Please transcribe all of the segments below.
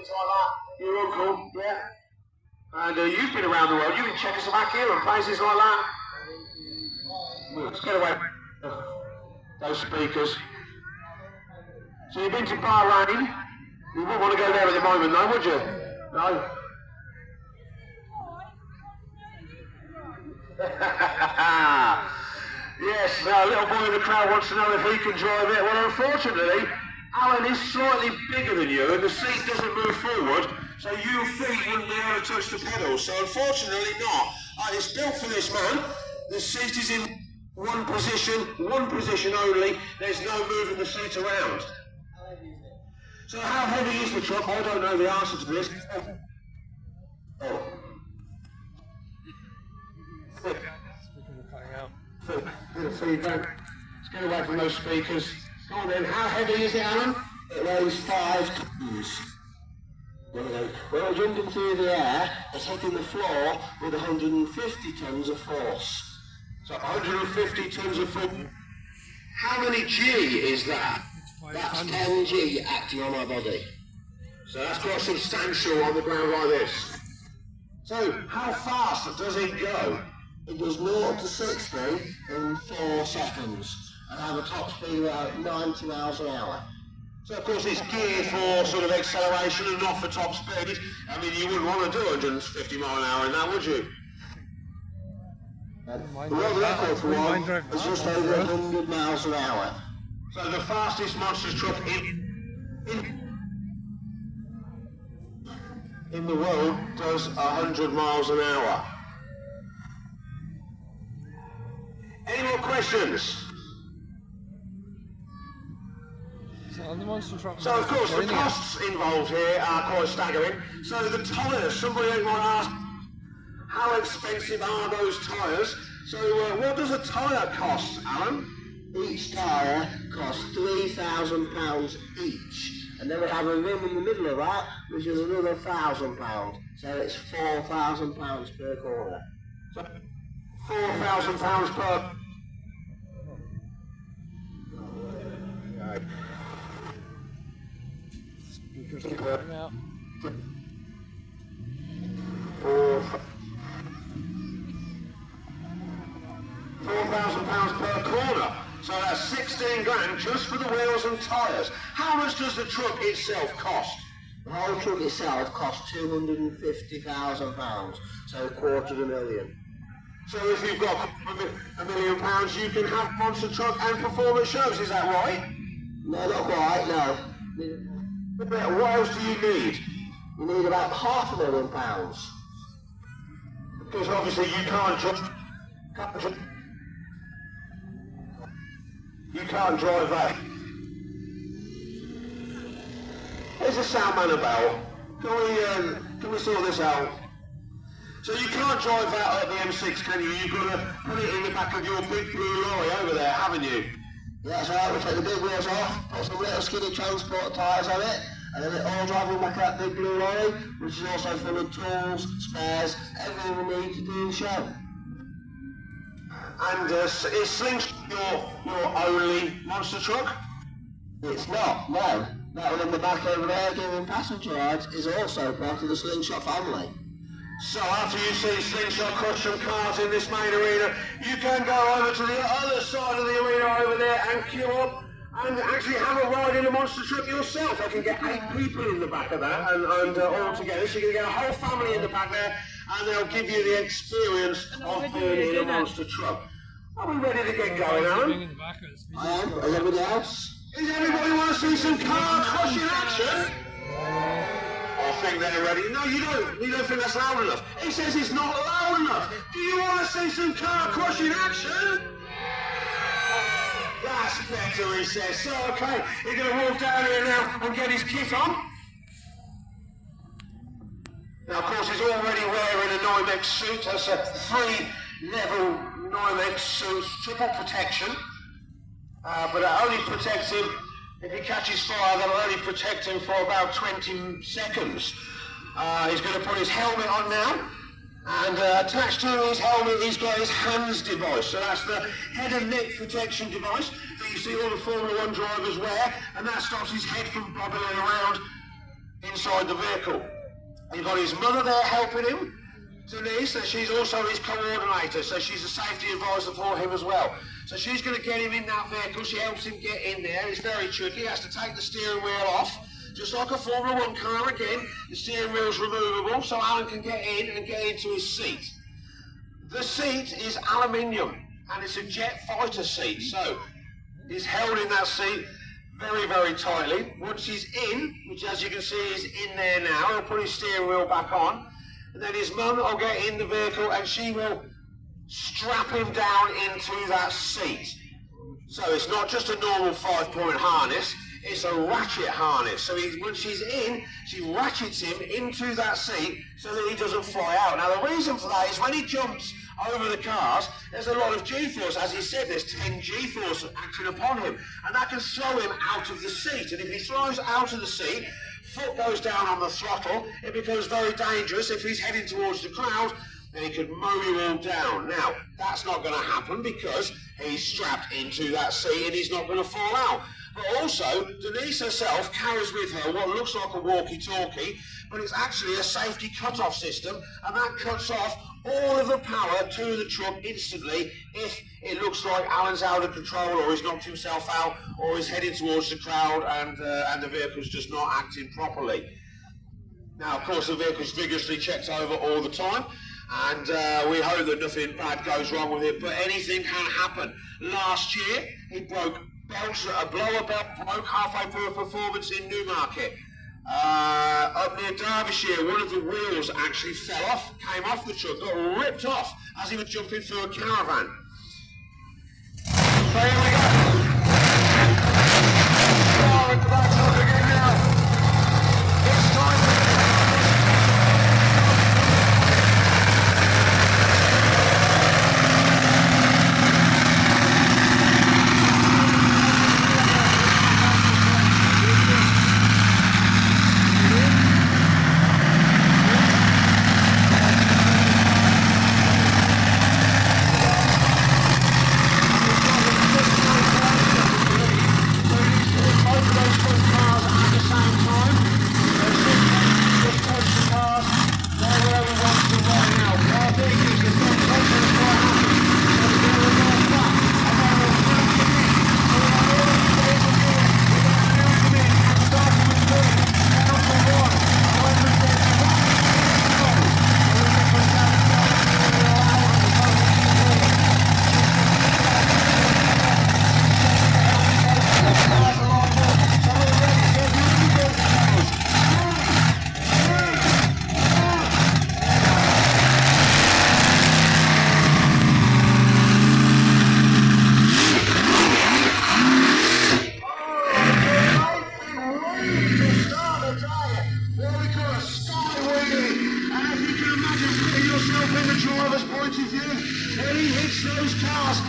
things like that. Your uncle, yeah. And you've been around the world. You've been in Czechoslovakia and places like that. Let's get away from those speakers. So you've been to Bahrain. You wouldn't want to go there at the moment, though, would you? No. Yes, a little boy in the crowd wants to know if he can drive it. Well, unfortunately, Alan is slightly bigger than you and the seat doesn't move forward, so your feet wouldn't be able to touch the pedals. So unfortunately not. It's built for this man. The seat is in one position only. There's no moving the seat around. So how heavy is the truck? I don't know the answer to this. Oh. Bit of feedback. Let's get away from those speakers. Go on then, how heavy is it, Alan? It weighs 5 tons. When it's jumping through the air, it's hitting the floor with 150 tons of force. So 150 tons of force. How many G is that? That's 10 G acting on our body. So that's quite substantial on the ground like this. So how fast does it go? It does 0 to 60 in 4 seconds and have a top speed of about 90 miles an hour. So of course it's geared for sort of acceleration and not for top speed. I mean, you wouldn't want to do 150 mile an hour in that, would you? The world record for one is just over 100 miles an hour. So the fastest monster truck in the world does 100 miles an hour. Any more questions? So of course the costs involved here are quite staggering. So the tyres, somebody might ask, how expensive are those tyres? So what does a tyre cost, Alan? Each tyre costs £3,000 each. And then we have a rim in the middle of that, which is another £1,000. So it's £4,000 per corner. So £4,000 per... Okay. £4,000 per corner. So that's 16 grand just for the wheels and tyres. How much does the truck itself cost? The whole truck itself costs £250,000, so £250,000. So if you've got £1 million, you can have monster truck and performance shows, is that right? No, not quite, no. What else do you need? You need about £500,000. Because obviously you can't drive that. There's a soundman about. Can we sort this out? So you can't drive that at the M6, can you? You've got to put it in the back of your big blue lorry over there, haven't you? Yeah, that's right. We'll take the big wheels off, put some little skinny transport tyres on it, and then it all driving back at that big blue lorry, which is also full of tools, spares, everything we need to do the show. And is Slingshot your only monster truck? It's not, no. That one in the back over there giving passenger rides is also part of the Slingshot family. So after you see Slingshot crush some cars in this main arena, you can go over to the other side of the arena over there and queue up and actually have a ride in a monster truck yourself. I can get 8 people in the back of that and all together. So you can get a whole family in the back there and they'll give you the experience of being in a monster truck. Are we ready to get going, Alan? I am. Is everybody else? Does everybody want to see some car crushing action? I think they're ready. No, you don't. You don't think that's loud enough. He says it's not loud enough. Do you want to see some car crushing action? That's better, he says. So, okay, he's going to walk down here now and get his kit on. Now, of course, he's already wearing a Nymex suit. That's a 3-level Nymex suit, triple protection. But it only protects him, if he catches fire, that'll only protect him for about 20 seconds. He's going to put his helmet on now. And attached to his helmet, he's got his HANS device. So that's the head and neck protection device that you see all the Formula 1 drivers wear. And that stops his head from bobbling around inside inside the vehicle. You've got his mother there helping him, Denise, and she's also his coordinator, so she's a safety advisor for him as well. So she's going to get him in that vehicle. She helps him get in there. It's very tricky. He has to take the steering wheel off. Just like a Formula 1 car again, the steering wheel's removable so Alan can get in and get into his seat. The seat is aluminium and it's a jet fighter seat, so he's held in that seat very, very tightly. Once he's in, which as you can see is in there now, he'll put his steering wheel back on, and then his mum will get in the vehicle and she will strap him down into that seat. So it's not just a normal 5-point harness, it's a ratchet harness. So when she's in, she ratchets him into that seat so that he doesn't fly out. Now the reason for that is when he jumps over the cars, there's a lot of G-force. As he said, there's 10 G-force acting upon him, and that can throw him out of the seat. And if he throws out of the seat, foot goes down on the throttle, it becomes very dangerous. If he's heading towards the crowd, then he could mow you all down. Now, that's not going to happen because he's strapped into that seat and he's not going to fall out. But also, Denise herself carries with her what looks like a walkie-talkie, but it's actually a safety cut-off system, and that cuts off all of the power to the truck instantly if it looks like Alan's out of control or he's knocked himself out or he's heading towards the crowd and the vehicle's just not acting properly. Now, of course, the vehicle's vigorously checked over all the time, and we hope that nothing bad goes wrong with it, but anything can happen. Last year, he broke belts, a blower belt broke halfway through a performance in Newmarket. Up near Derbyshire, one of the wheels actually fell off, came off the truck, got ripped off as he was jumping through a caravan. So here we go. Oh, into that truck again now. It's time to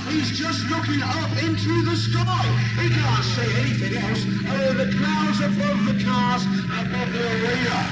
he's just looking up into the sky. He can't see anything else other than the clouds above the cars, above the arena.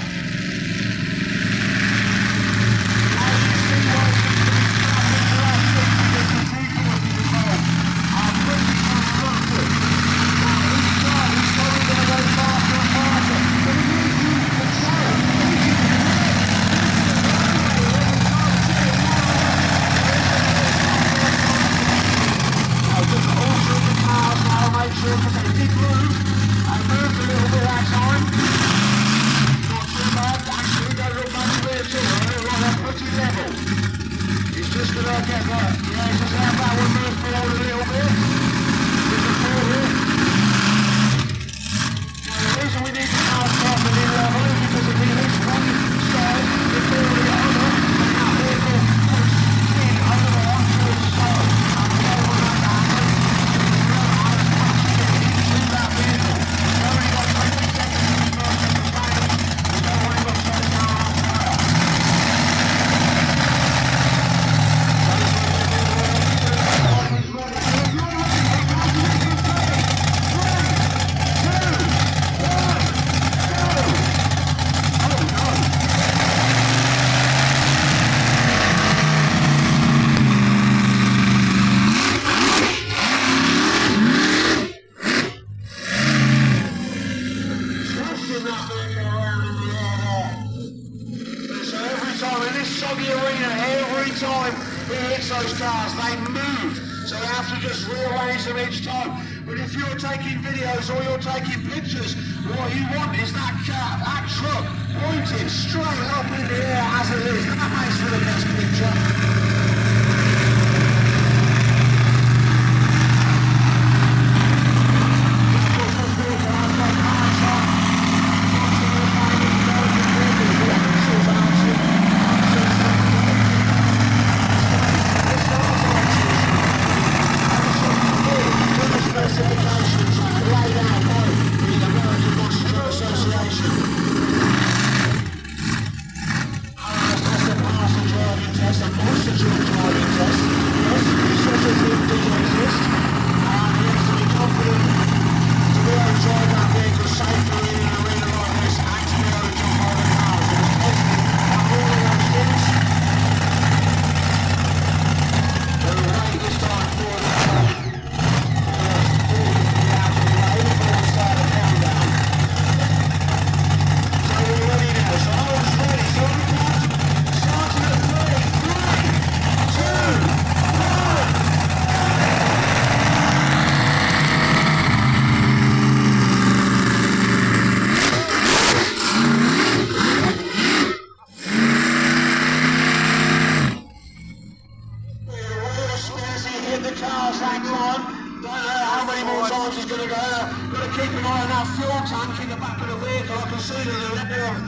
time in this soggy arena, every time he hits those cars, they move. So you have to just rearrange them each time. But if you're taking videos or you're taking pictures, what you want is that car, that truck, pointing straight up in the air as it is. That makes for the best picture.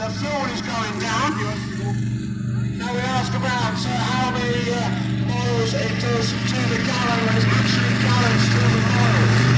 The fuel is going down. Now we ask about how many miles it does to the gallon when it's actually gallons to the miles.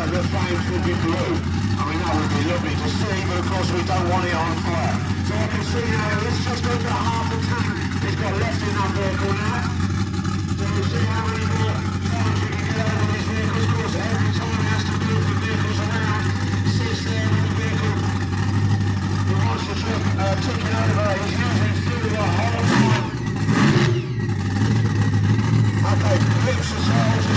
The flames will be blue. I mean, that would be lovely to see, but of course we don't want it on fire. So I can see now, it's just under half a tank it's got left in that vehicle now. So we'll see how many more times we can get over these vehicles. Of course, every time he has to move the vehicles around, he sits there with the vehicle. The monster truck ticking over, he's using fuel the whole time. Okay, lips as well as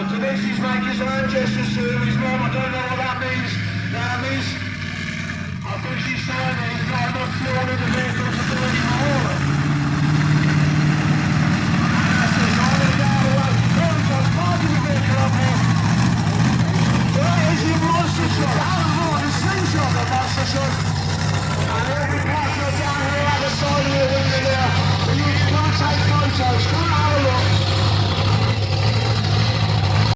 Denisi's making his own gestures to his mum. I don't know what that means. I think she's saying that he's not enough fuel in the vehicle.